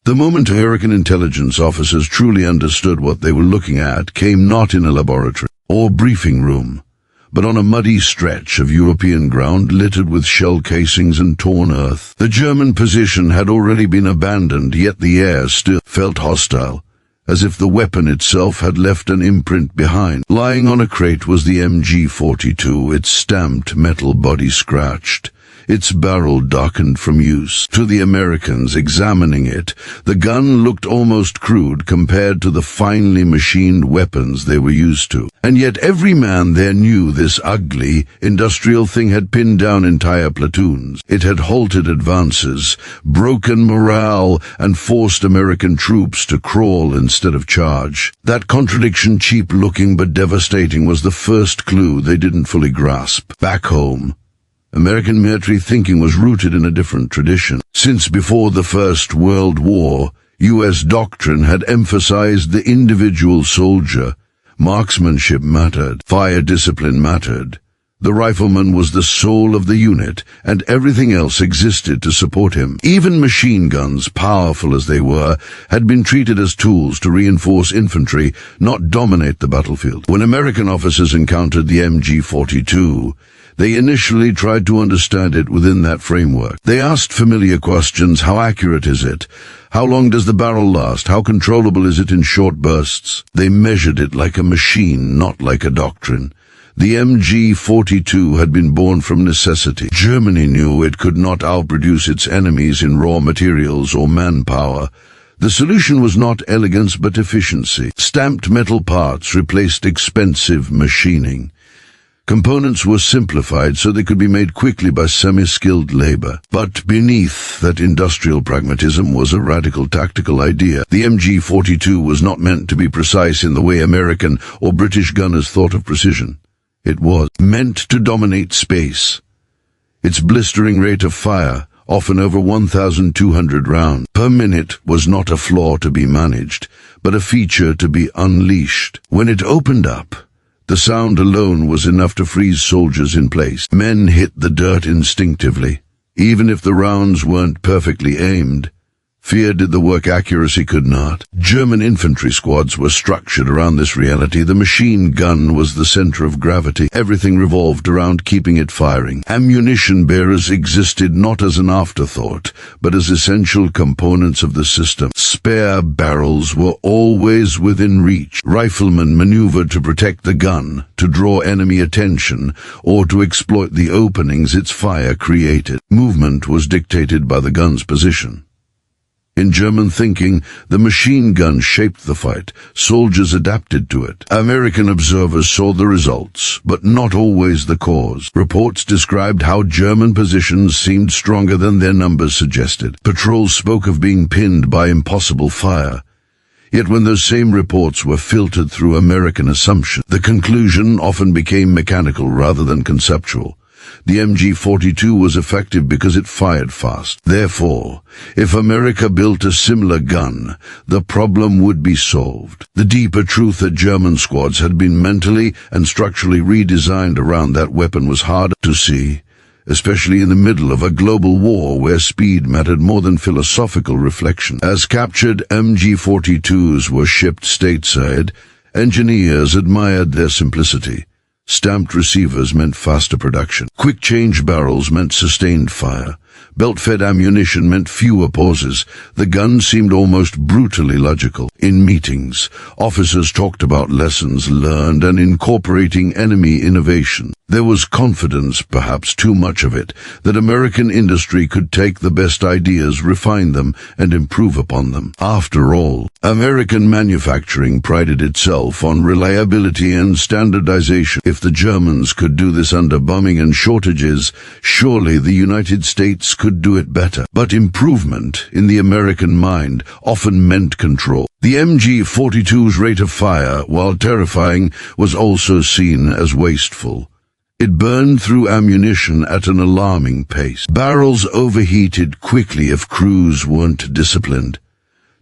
The moment American intelligence officers truly understood what they were looking at came not in a laboratory or briefing room, but on a muddy stretch of European ground littered with shell casings and torn earth. The German position had already been abandoned, yet the air still felt hostile, as if the weapon itself had left an imprint behind. Lying on a crate was the MG42, its stamped metal body scratched, its barrel darkened from use. To the Americans examining it, the gun looked almost crude compared to the finely machined weapons they were used to. And yet every man there knew this ugly, industrial thing had pinned down entire platoons. It had halted advances, broken morale, and forced American troops to crawl instead of charge. That contradiction, cheap-looking but devastating, was the first clue they didn't fully grasp. Back home, American military thinking was rooted in a different tradition. Since before the First World War, U.S. doctrine had emphasized the individual soldier. Marksmanship mattered, fire discipline mattered. The rifleman was the soul of the unit, and everything else existed to support him. Even machine guns, powerful as they were, had been treated as tools to reinforce infantry, not dominate the battlefield. When American officers encountered the MG42, they initially tried to understand it within that framework. They asked familiar questions: how accurate is it? How long does the barrel last? How controllable is it in short bursts? They measured it like a machine, not like a doctrine. The MG42 had been born from necessity. Germany knew it could not outproduce its enemies in raw materials or manpower. The solution was not elegance but efficiency. Stamped metal parts replaced expensive machining. Components were simplified so they could be made quickly by semi-skilled labor. But beneath that industrial pragmatism was a radical tactical idea. The MG42 was not meant to be precise in the way American or British gunners thought of precision. It was meant to dominate space. Its blistering rate of fire, often over 1,200 rounds per minute, was not a flaw to be managed, but a feature to be unleashed. When it opened up, the sound alone was enough to freeze soldiers in place. Men hit the dirt instinctively, even if the rounds weren't perfectly aimed. Fear did the work accuracy could not. German infantry squads were structured around this reality. The machine gun was the center of gravity. Everything revolved around keeping it firing. Ammunition bearers existed not as an afterthought, but as essential components of the system. Spare barrels were always within reach. Riflemen maneuvered to protect the gun, to draw enemy attention, or to exploit the openings its fire created. Movement was dictated by the gun's position. In German thinking, the machine gun shaped the fight. Soldiers adapted to it. American observers saw the results, but not always the cause. Reports described how German positions seemed stronger than their numbers suggested. Patrols spoke of being pinned by impossible fire. Yet when those same reports were filtered through American assumption, the conclusion often became mechanical rather than conceptual. The MG42 was effective because it fired fast. Therefore, if America built a similar gun, the problem would be solved. The deeper truth that German squads had been mentally and structurally redesigned around that weapon was harder to see, especially in the middle of a global war where speed mattered more than philosophical reflection. As captured MG42s were shipped stateside, engineers admired their simplicity. Stamped receivers meant faster production. Quick-change barrels meant sustained fire. Belt-fed ammunition meant fewer pauses. The gun seemed almost brutally logical. In meetings, officers talked about lessons learned and incorporating enemy innovation. There was confidence, perhaps too much of it, that American industry could take the best ideas, refine them, and improve upon them. After all, American manufacturing prided itself on reliability and standardization. If the Germans could do this under bombing and shortages, surely the United States could do it better. But improvement, in the American mind, often meant control. The MG42's rate of fire, while terrifying, was also seen as wasteful. It burned through ammunition at an alarming pace. Barrels overheated quickly if crews weren't disciplined.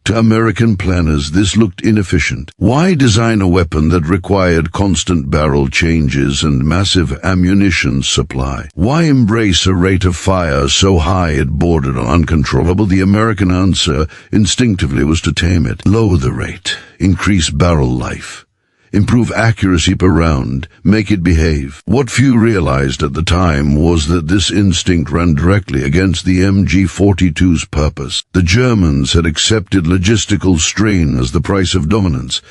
To American planners, this looked inefficient. Why design a weapon that required constant barrel changes and massive ammunition supply? Why embrace a rate of fire so high it bordered on uncontrollable? The American answer instinctively was to tame it. Lower the rate, increase barrel life, improve accuracy per round, make it behave. What few realized at the time was that this instinct ran directly against the MG42's purpose. The Germans had accepted logistical strain as the price of dominance.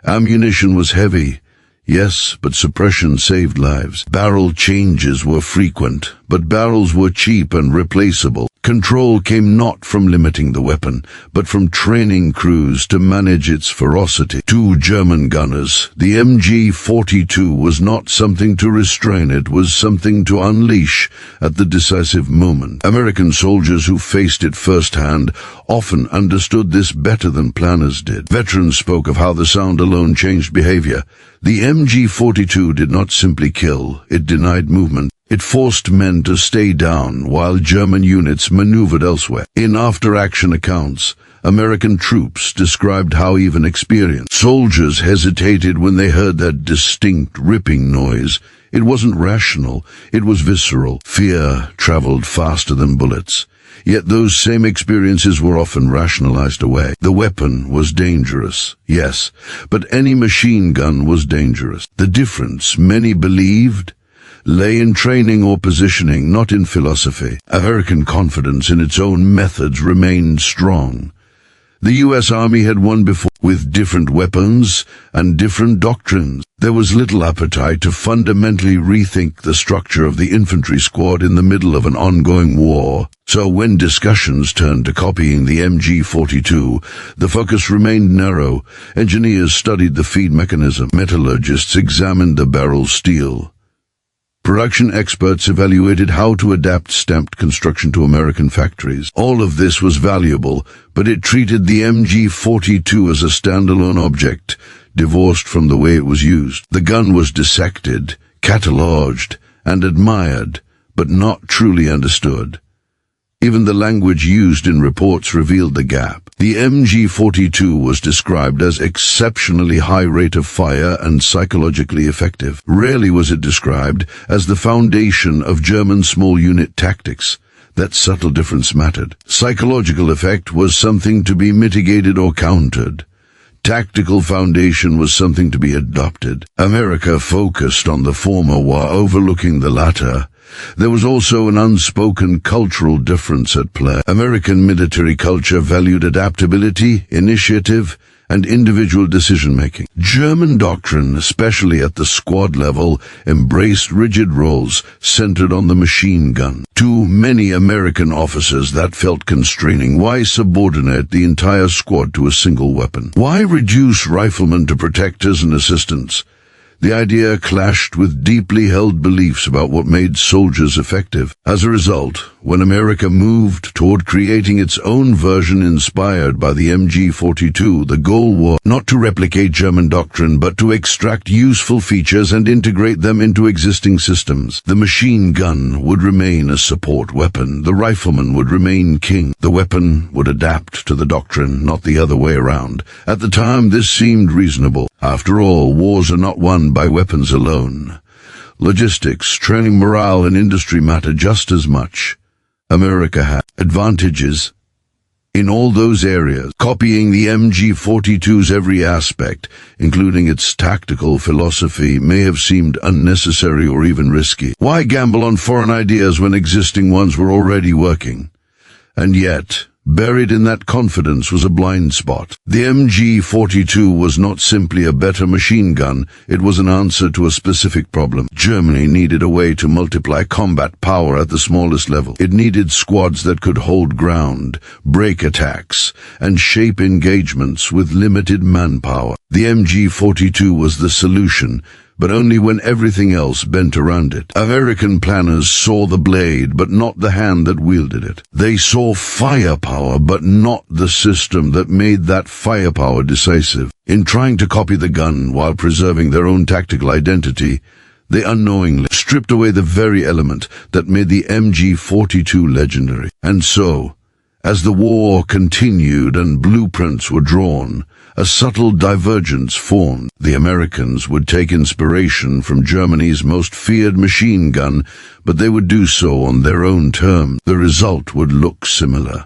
Ammunition was heavy, yes, but suppression saved lives. Barrel changes were frequent, but barrels were cheap and replaceable. Control came not from limiting the weapon, but from training crews to manage its ferocity. To German gunners, the MG42 was not something to restrain, it was something to unleash at the decisive moment. American soldiers who faced it firsthand often understood this better than planners did. Veterans spoke of how the sound alone changed behavior. The MG42 did not simply kill, it denied movement. It forced men to stay down while German units maneuvered elsewhere. In after-action accounts, American troops described how even experienced soldiers hesitated when they heard that distinct ripping noise. It wasn't rational, it was visceral. Fear traveled faster than bullets. Yet those same experiences were often rationalized away. The weapon was dangerous, yes, but any machine gun was dangerous. The difference, many believed, lay in training or positioning, not in philosophy. American confidence in its own methods remained strong. The U.S. Army had won before with different weapons and different doctrines. There was little appetite to fundamentally rethink the structure of the infantry squad in the middle of an ongoing war. So when discussions turned to copying the MG42, the focus remained narrow. Engineers studied the feed mechanism. Metallurgists examined the barrel steel. Production experts evaluated how to adapt stamped construction to American factories. All of this was valuable, but it treated the MG42 as a standalone object, divorced from the way it was used. The gun was dissected, cataloged, and admired, but not truly understood. Even the language used in reports revealed the gap. The MG42 was described as exceptionally high rate of fire and psychologically effective. Rarely was it described as the foundation of German small unit tactics. That subtle difference mattered. Psychological effect was something to be mitigated or countered. Tactical foundation was something to be adopted. America focused on the former while overlooking the latter. There was also an unspoken cultural difference at play. American military culture valued adaptability, initiative, and individual decision-making. German doctrine, especially at the squad level, embraced rigid roles centered on the machine gun. To many American officers, that felt constraining. Why subordinate the entire squad to a single weapon? Why reduce riflemen to protectors and assistants? The idea clashed with deeply held beliefs about what made soldiers effective. As a result, when America moved toward creating its own version inspired by the MG42, the goal was not to replicate German doctrine, but to extract useful features and integrate them into existing systems. The machine gun would remain a support weapon. The rifleman would remain king. The weapon would adapt to the doctrine, not the other way around. At the time, this seemed reasonable. After all, wars are not won by weapons alone. Logistics, training, morale, and industry matter just as much. America had advantages in all those areas. Copying the MG42's every aspect, including its tactical philosophy, may have seemed unnecessary or even risky. Why gamble on foreign ideas when existing ones were already working? And yet, buried in that confidence was a blind spot. The MG42 was not simply a better machine gun, it was an answer to a specific problem. Germany needed a way to multiply combat power at the smallest level. It needed squads that could hold ground, break attacks, and shape engagements with limited manpower. The MG42 was the solution, but only when everything else bent around it. American planners saw the blade, but not the hand that wielded it. They saw firepower, but not the system that made that firepower decisive. In trying to copy the gun while preserving their own tactical identity, they unknowingly stripped away the very element that made the MG42 legendary. And so, As the war continued and blueprints were drawn, a subtle divergence formed. The Americans would take inspiration from Germany's most feared machine gun, but they would do so on their own terms. The result would look similar.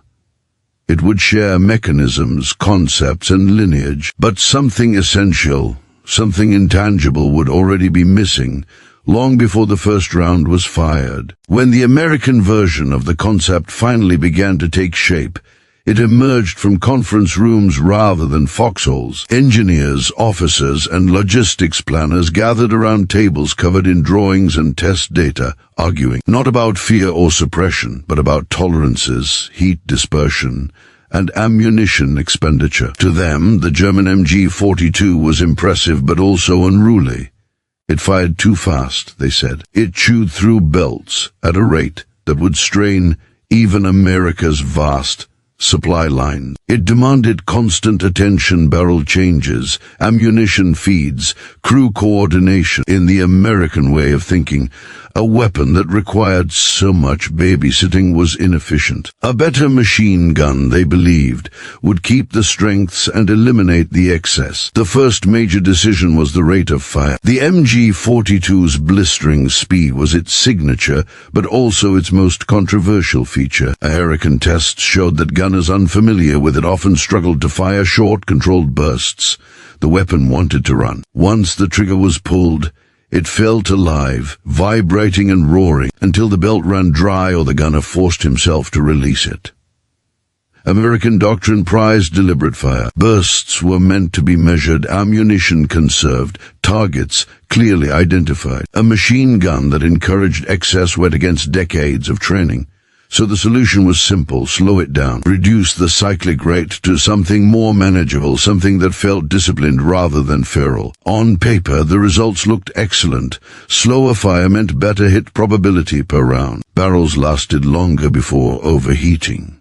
It would share mechanisms, concepts, and lineage, but something essential, something intangible would already be missing long before the first round was fired. When the American version of the concept finally began to take shape, it emerged from conference rooms rather than foxholes. Engineers, officers, and logistics planners gathered around tables covered in drawings and test data, arguing not about fear or suppression, but about tolerances, heat dispersion, and ammunition expenditure. To them, the German MG42 was impressive but also unruly. It fired too fast, they said. It chewed through belts at a rate that would strain even America's vast supply line. It demanded constant attention, barrel changes, ammunition feeds, crew coordination. In the American way of thinking, a weapon that required so much babysitting was inefficient. A better machine gun, they believed, would keep the strengths and eliminate the excess. The first major decision was the rate of fire. The MG42's blistering speed was its signature, but also its most controversial feature. American tests showed that gunners unfamiliar with it often struggled to fire short, controlled bursts. The weapon wanted to run. Once the trigger was pulled, it felt alive, vibrating and roaring, until the belt ran dry or the gunner forced himself to release it. American doctrine prized deliberate fire. Bursts were meant to be measured, ammunition conserved, targets clearly identified. A machine gun that encouraged excess went against decades of training. So the solution was simple: slow it down, reduce the cyclic rate to something more manageable, something that felt disciplined rather than feral. On paper, the results looked excellent. Slower fire meant better hit probability per round. Barrels lasted longer before overheating.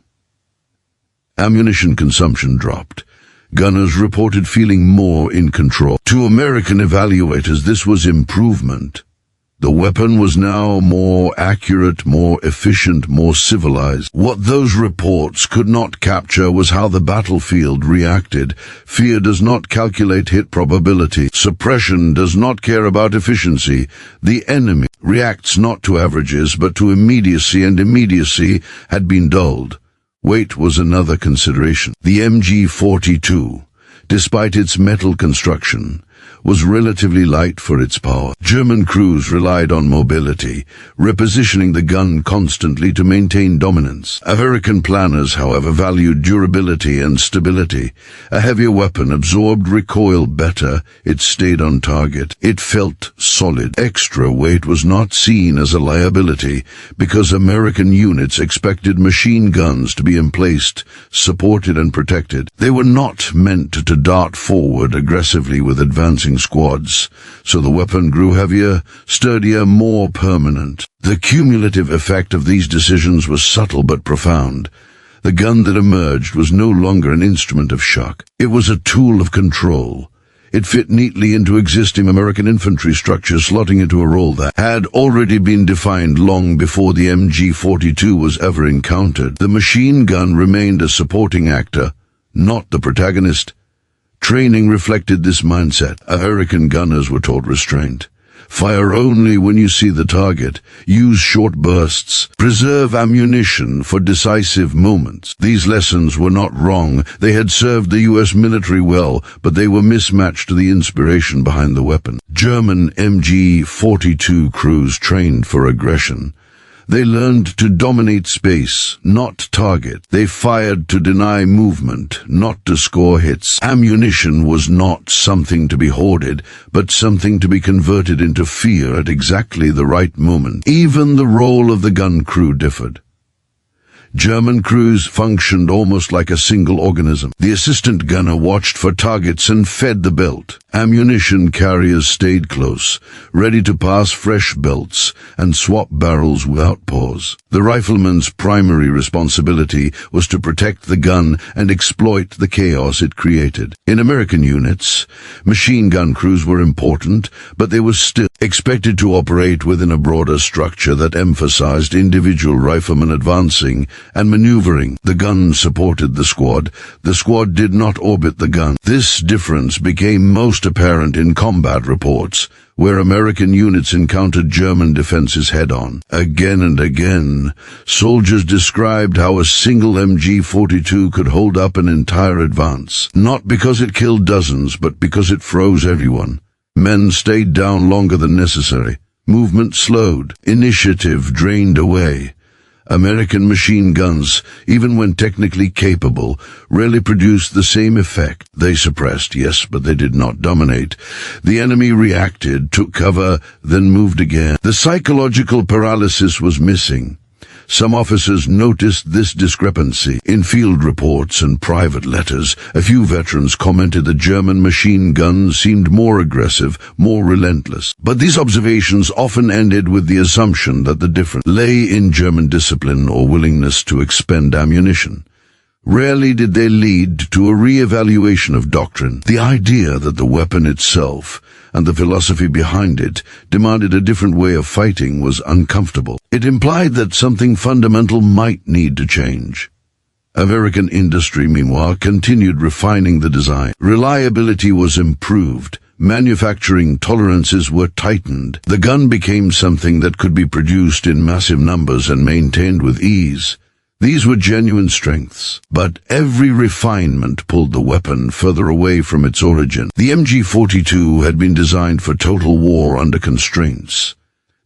Ammunition consumption dropped. Gunners reported feeling more in control. To American evaluators, this was improvement. The weapon was now more accurate, more efficient, more civilized. What those reports could not capture was how the battlefield reacted. Fear does not calculate hit probability. Suppression does not care about efficiency. The enemy reacts not to averages, but to immediacy, and immediacy had been dulled. Weight was another consideration. The MG42, despite its metal construction, was relatively light for its power. German crews relied on mobility, repositioning the gun constantly to maintain dominance. American planners, however, valued durability and stability. A heavier weapon absorbed recoil better, it stayed on target, it felt solid. Extra weight was not seen as a liability, because American units expected machine guns to be emplaced, supported and protected. They were not meant to dart forward aggressively with advancing squads, so the weapon grew heavier, sturdier, more permanent. The cumulative effect of these decisions was subtle but profound. The gun that emerged was no longer an instrument of shock. It was a tool of control. It fit neatly into existing American infantry structures, slotting into a role that had already been defined long before the MG42 was ever encountered. The machine gun remained a supporting actor, not the protagonist. Training reflected this mindset. American gunners were taught restraint. Fire only when you see the target. Use short bursts. Preserve ammunition for decisive moments. These lessons were not wrong. They had served the U.S. military well, but they were mismatched to the inspiration behind the weapon. German MG42 crews trained for aggression. They learned to dominate space, not target. They fired to deny movement, not to score hits. Ammunition was not something to be hoarded, but something to be converted into fear at exactly the right moment. Even the role of the gun crew differed. German crews functioned almost like a single organism. The assistant gunner watched for targets and fed the belt. Ammunition carriers stayed close, ready to pass fresh belts and swap barrels without pause. The rifleman's primary responsibility was to protect the gun and exploit the chaos it created. In American units, machine gun crews were important, but they were still expected to operate within a broader structure that emphasized individual riflemen advancing and maneuvering. The gun supported the squad did not orbit the gun. This difference became most apparent in combat reports, where American units encountered German defenses head-on. Again and again, soldiers described how a single MG42 could hold up an entire advance, not because it killed dozens, but because it froze everyone. Men stayed down longer than necessary. Movement slowed. Initiative drained away. American machine guns, even when technically capable, rarely produced the same effect. They suppressed, yes, but they did not dominate. The enemy reacted, took cover, then moved again. The psychological paralysis was missing. Some officers noticed this discrepancy. In field reports and private letters, a few veterans commented that German machine guns seemed more aggressive, more relentless. But these observations often ended with the assumption that the difference lay in German discipline or willingness to expend ammunition. Rarely did they lead to a re-evaluation of doctrine. The idea that the weapon itself and the philosophy behind it demanded a different way of fighting was uncomfortable. It implied that something fundamental might need to change. American industry, meanwhile, continued refining the design. Reliability was improved. Manufacturing tolerances were tightened. The gun became something that could be produced in massive numbers and maintained with ease. These were genuine strengths, but every refinement pulled the weapon further away from its origin. The MG42 had been designed for total war under constraints.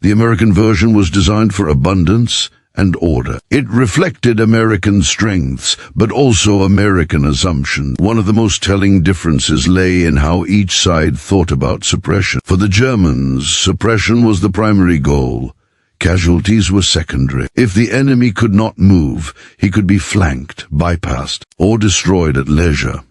The American version was designed for abundance and order. It reflected American strengths, but also American assumptions. One of the most telling differences lay in how each side thought about suppression. For the Germans, suppression was the primary goal. Casualties were secondary. If the enemy could not move, he could be flanked, bypassed, or destroyed at leisure.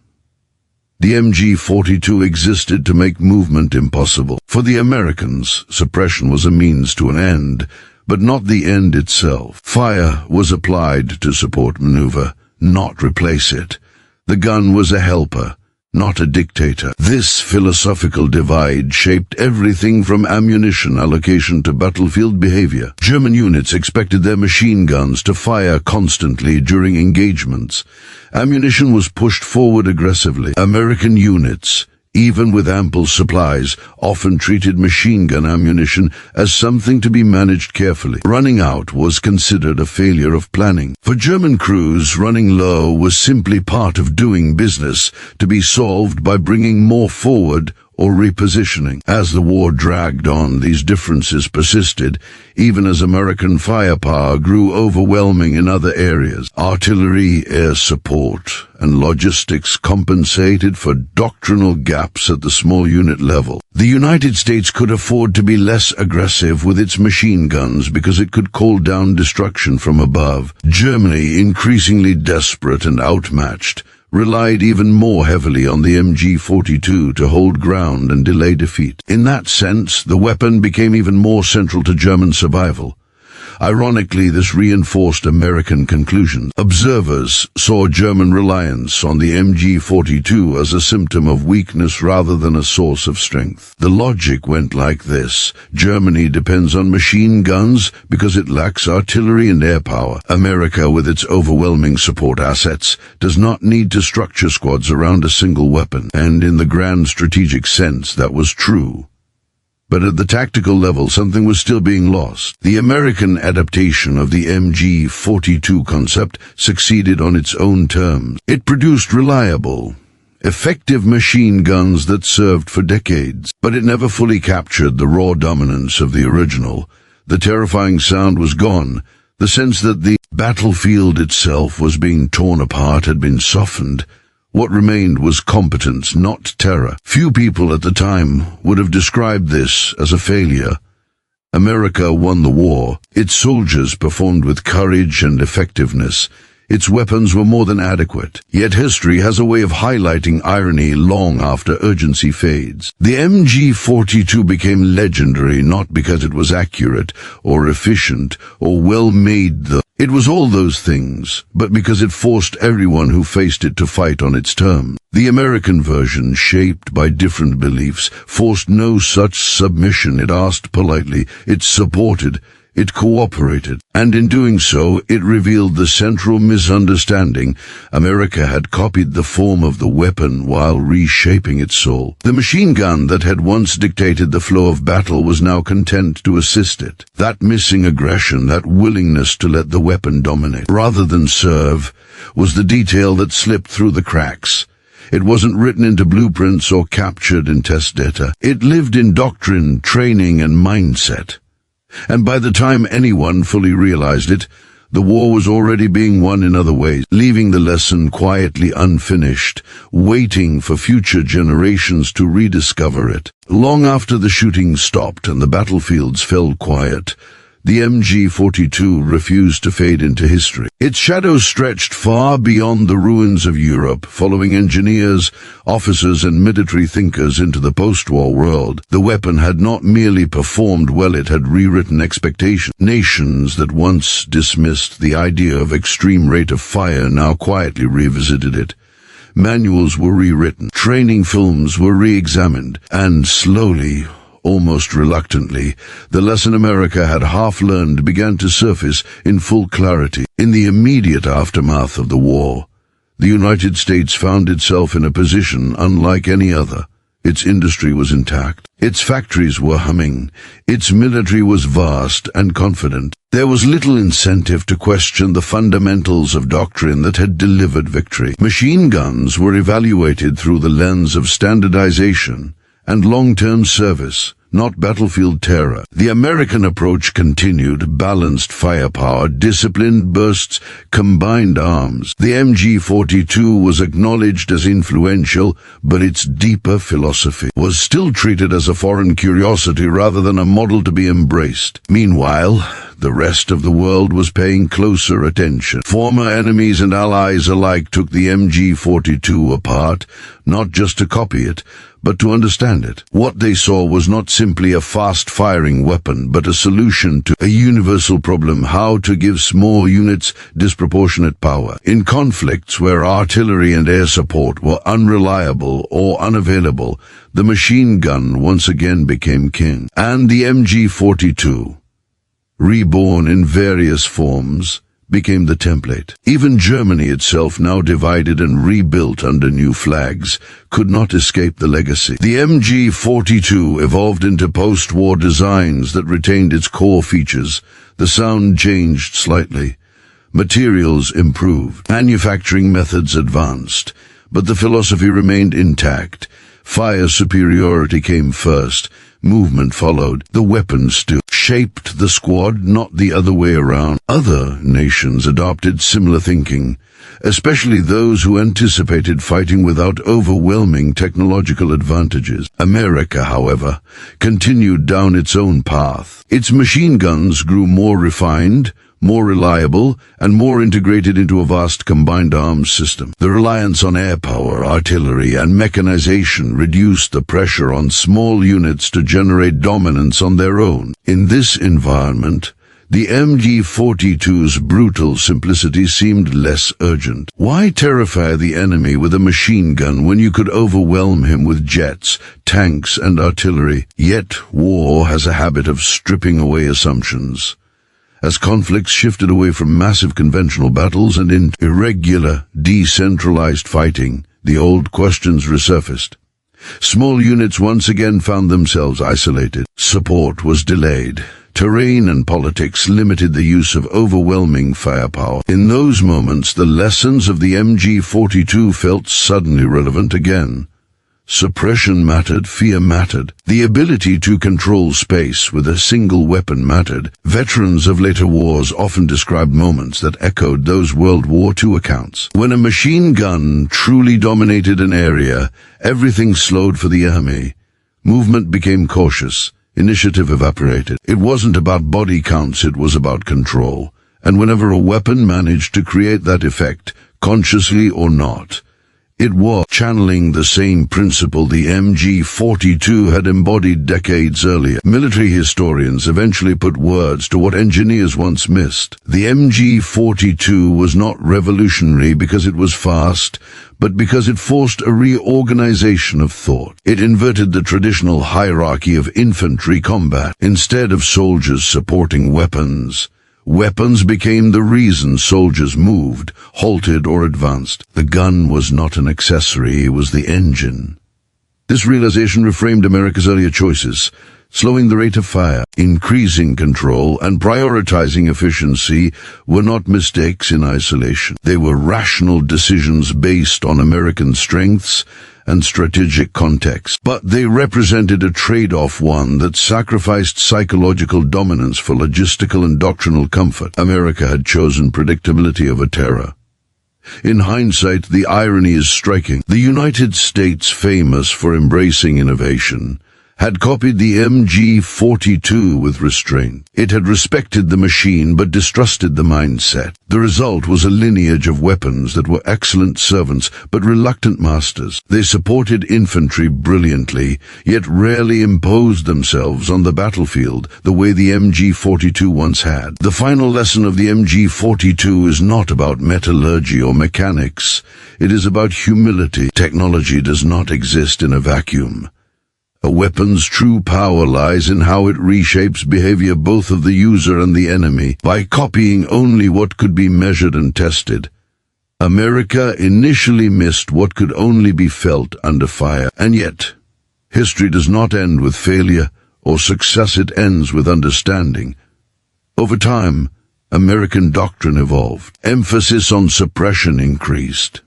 The MG42 existed to make movement impossible. For the Americans, suppression was a means to an end, but not the end itself. Fire was applied to support maneuver, not replace it. The gun was a helper, not a dictator. This philosophical divide shaped everything from ammunition allocation to battlefield behavior. German units expected their machine guns to fire constantly during engagements. Ammunition was pushed forward aggressively. American units, even with ample supplies, often treated machine gun ammunition as something to be managed carefully. Running out was considered a failure of planning. For German crews, running low was simply part of doing business, to be solved by bringing more forward or repositioning. As the war dragged on, these differences persisted, even as American firepower grew overwhelming in other areas. Artillery, air support, and logistics compensated for doctrinal gaps at the small unit level. The United States could afford to be less aggressive with its machine guns because it could call down destruction from above. Germany, increasingly desperate and outmatched, relied even more heavily on the MG42 to hold ground and delay defeat. In that sense, the weapon became even more central to German survival. Ironically, this reinforced American conclusions. Observers saw German reliance on the MG42 as a symptom of weakness rather than a source of strength. The logic went like this: Germany depends on machine guns because it lacks artillery and air power. America, with its overwhelming support assets, does not need to structure squads around a single weapon. And in the grand strategic sense, that was true. But at the tactical level, something was still being lost. The American adaptation of the MG42 concept succeeded on its own terms. It produced reliable, effective machine guns that served for decades, but it never fully captured the raw dominance of the original. The terrifying sound was gone. The sense that the battlefield itself was being torn apart had been softened. What remained was competence, not terror. Few people at the time would have described this as a failure. America won the war. Its soldiers performed with courage and effectiveness. Its weapons were more than adequate. Yet history has a way of highlighting irony long after urgency fades. The MG42 became legendary not because it was accurate or efficient or well made. It was all those things, but because it forced everyone who faced it to fight on its terms. The American version, shaped by different beliefs, forced no such submission. It asked politely, it supported, it cooperated, and in doing so, it revealed the central misunderstanding. America had copied the form of the weapon while reshaping its soul. The machine gun that had once dictated the flow of battle was now content to assist it. That missing aggression, that willingness to let the weapon dominate, rather than serve, was the detail that slipped through the cracks. It wasn't written into blueprints or captured in test data. It lived in doctrine, training, and mindset. And by the time anyone fully realized it, the war was already being won in other ways, leaving the lesson quietly unfinished, waiting for future generations to rediscover it. Long after the shooting stopped and the battlefields fell quiet, the MG42 refused to fade into history. Its shadow stretched far beyond the ruins of Europe, following engineers, officers, and military thinkers into the post-war world. The weapon had not merely performed well, it had rewritten expectations. Nations that once dismissed the idea of extreme rate of fire now quietly revisited it. Manuals were rewritten, training films were re-examined, and slowly, almost reluctantly, the lesson America had half-learned began to surface in full clarity. In the immediate aftermath of the war, the United States found itself in a position unlike any other. Its industry was intact, its factories were humming, its military was vast and confident. There was little incentive to question the fundamentals of doctrine that had delivered victory. Machine guns were evaluated through the lens of standardization and long-term service, not battlefield terror. The American approach continued: balanced firepower, disciplined bursts, combined arms. The MG42 was acknowledged as influential, but its deeper philosophy was still treated as a foreign curiosity rather than a model to be embraced. Meanwhile, the rest of the world was paying closer attention. Former enemies and allies alike took the MG42 apart, not just to copy it, but to understand it. What they saw was not simply a fast-firing weapon, but a solution to a universal problem: how to give small units disproportionate power. In conflicts where artillery and air support were unreliable or unavailable, the machine gun once again became king. And the MG42, reborn in various forms, became the template. Even Germany itself, now divided and rebuilt under new flags, could not escape the legacy. The MG42 evolved into post-war designs that retained its core features. The sound changed slightly. Materials improved. Manufacturing methods advanced. But the philosophy remained intact. Fire superiority came first. Movement followed. The weapon still shaped the squad, not the other way around. Other nations adopted similar thinking, especially those who anticipated fighting without overwhelming technological advantages. America, however, continued down its own path. Its machine guns grew more refined, more reliable, and more integrated into a vast combined arms system. The reliance on air power, artillery, and mechanization reduced the pressure on small units to generate dominance on their own. In this environment, the MG42's brutal simplicity seemed less urgent. Why terrify the enemy with a machine gun when you could overwhelm him with jets, tanks, and artillery? Yet war has a habit of stripping away assumptions. As conflicts shifted away from massive conventional battles and into irregular, decentralized fighting, the old questions resurfaced. Small units once again found themselves isolated. Support was delayed. Terrain and politics limited the use of overwhelming firepower. In those moments, the lessons of the MG42 felt suddenly relevant again. Suppression mattered, fear mattered. The ability to control space with a single weapon mattered. Veterans of later wars often described moments that echoed those World War II accounts. When a machine gun truly dominated an area, everything slowed for the army. Movement became cautious. Initiative evaporated. It wasn't about body counts, it was about control. And whenever a weapon managed to create that effect, consciously or not, It was channeling the same principle the MG42 had embodied decades earlier. Military historians eventually put words to what engineers once missed. The MG42 was not revolutionary because it was fast, but because it forced a reorganization of thought. It inverted the traditional hierarchy of infantry combat. Instead of soldiers supporting weapons, weapons became the reason soldiers moved, halted, or advanced. The gun was not an accessory, it was the engine. This realization reframed America's earlier choices, slowing the rate of fire, increasing control, and prioritizing efficiency were not mistakes in isolation. They were rational decisions based on American strengths and strategic context. But they represented a trade-off, one that sacrificed psychological dominance for logistical and doctrinal comfort. America had chosen predictability over terror. In hindsight, the irony is striking. The United States, famous for embracing innovation, had copied the MG42 with restraint. It had respected the machine but distrusted the mindset. The result was a lineage of weapons that were excellent servants but reluctant masters. They supported infantry brilliantly, yet rarely imposed themselves on the battlefield the way the MG42 once had. The final lesson of the MG42 is not about metallurgy or mechanics. It is about humility. Technology does not exist in a vacuum. A weapon's true power lies in how it reshapes behavior both of the user and the enemy. By copying only what could be measured and tested, America initially missed what could only be felt under fire. And yet, history does not end with failure or success, it ends with understanding. Over time, American doctrine evolved. Emphasis on suppression increased.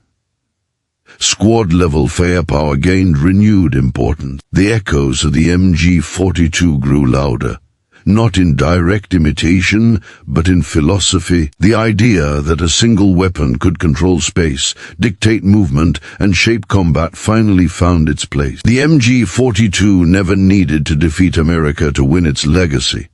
Squad-level firepower gained renewed importance. The echoes of the MG42 grew louder, not in direct imitation, but in philosophy. The idea that a single weapon could control space, dictate movement, and shape combat finally found its place. The MG42 never needed to defeat America to win its legacy.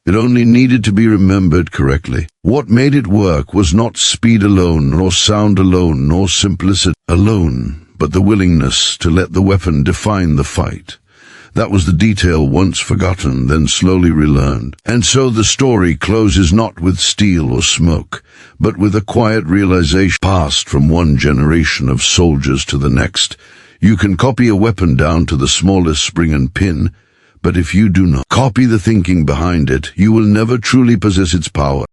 It only needed to be remembered correctly. What made it work was not speed alone, nor sound alone, nor simplicity alone, but the willingness to let the weapon define the fight. That was the detail once forgotten, then slowly relearned. And so the story closes not with steel or smoke, but with a quiet realization passed from one generation of soldiers to the next. You can copy a weapon down to the smallest spring and pin, but if you do not copy the thinking behind it, you will never truly possess its power.